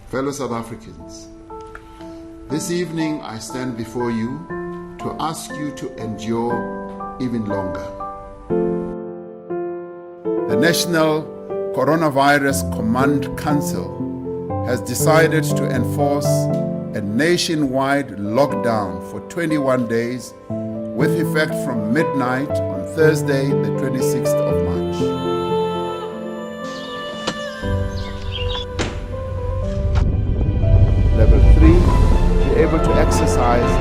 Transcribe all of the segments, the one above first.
Fellow South Africans, this evening I stand before you to ask you to endure even longer. The National Coronavirus Command Council has decided to enforce a nationwide lockdown for 21 days with effect from midnight on Thursday, the 26th of March. Level 3, be able to exercise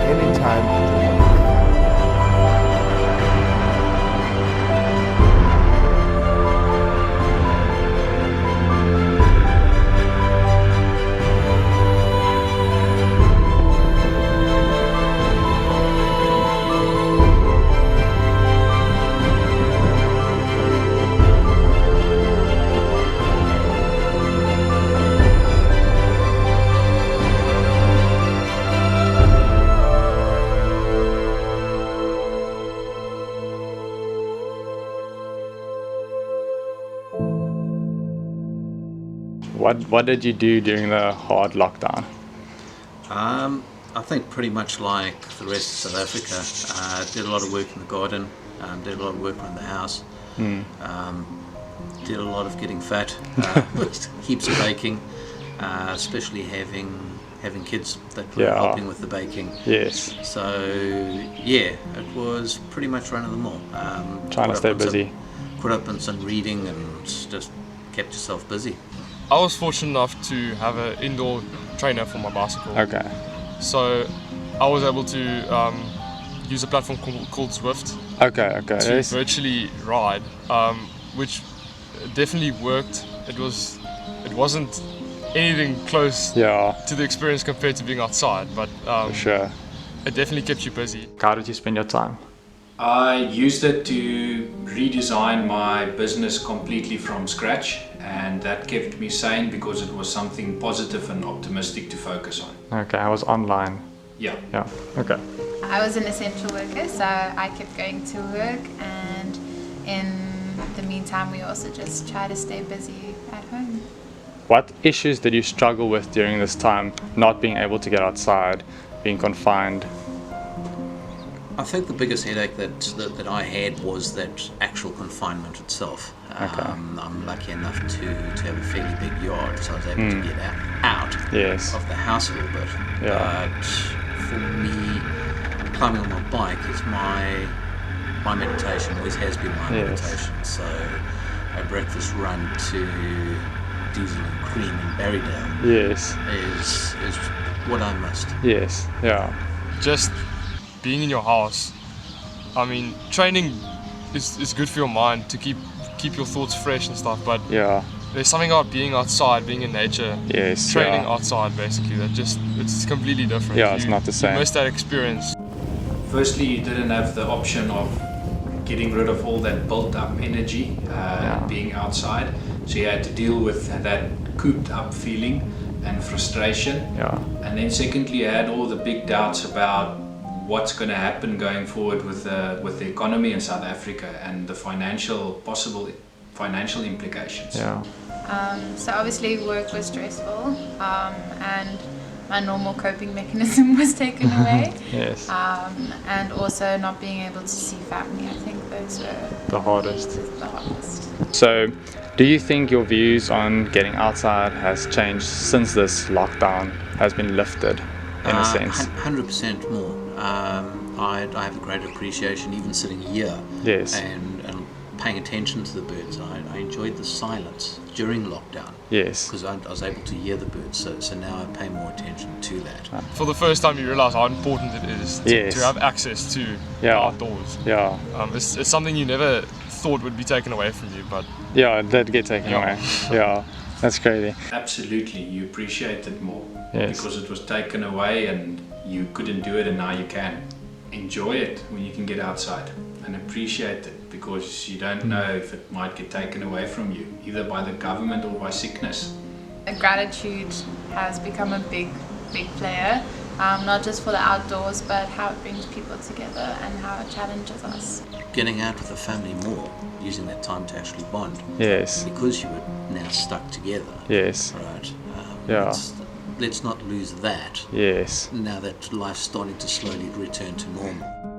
anytime during the day. What did you do during the hard lockdown? I think pretty much like the rest of South Africa. Did a lot of work in the garden, did a lot of work around the house, did a lot of getting fat, heaps of baking, especially having kids that were helping with the baking. Yes. So yeah, it was pretty much run of the mill. Trying to stay busy. Caught up on some reading and just kept yourself busy. I was fortunate enough to have an indoor trainer for my bicycle. Okay. So I was able to use a platform called Zwift. Okay. To virtually ride, which definitely worked. It wasn't anything close to the experience compared to being outside, but for sure. It definitely kept you busy. How did you spend your time? I used it to redesign my business completely from scratch, and that kept me sane because it was something positive and optimistic to focus on. Okay, I was online. Yeah. Okay. I was an essential worker, so I kept going to work, and in the meantime we also just try to stay busy at home. What issues did you struggle with during this time, not being able to get outside, being confined? I think the biggest headache that I had was that actual confinement itself. Okay. I'm lucky enough to have a fairly big yard, so I was able to get out of the house a little bit. Yeah. But for me, climbing on my bike is my meditation, always has been my meditation. So a breakfast run to Diesel and Cream in Berrydale is what I missed. Yes, yeah. Just being in your house, I mean, training is good for your mind to keep your thoughts fresh and stuff, but there's something about being outside, being in nature, training outside basically, it's completely different. It's not the same. You miss that experience. Firstly, you didn't have the option of getting rid of all that built up energy being outside, so you had to deal with that cooped up feeling and frustration. And then secondly, you had all the big doubts about what's going to happen going forward with the economy in South Africa and the possible financial implications. So obviously work was stressful, and my normal coping mechanism was taken away. Yes. And also not being able to see family. I think those were the hardest. So do you think your views on getting outside has changed since this lockdown has been lifted in a sense? 100% more. I have a great appreciation even sitting here and paying attention to the birds. I enjoyed the silence during lockdown because I was able to hear the birds, so now I pay more attention to that. For the first time you realise how important it is to have access to the outdoors. It's something you never thought would be taken away from you, but it did get taken away. That's crazy. Absolutely, you appreciate it more because it was taken away and you couldn't do it, and now you can. Enjoy it when you can get outside and appreciate it, because you don't know if it might get taken away from you, either by the government or by sickness. Gratitude has become a big player, not just for the outdoors, but how it brings people together and how it challenges us. Getting out with the family more, using that time to actually bond. Yes. Because you were now stuck together. Yes. Right. Yeah. Let's not lose that Yes. now that life's starting to slowly return to normal.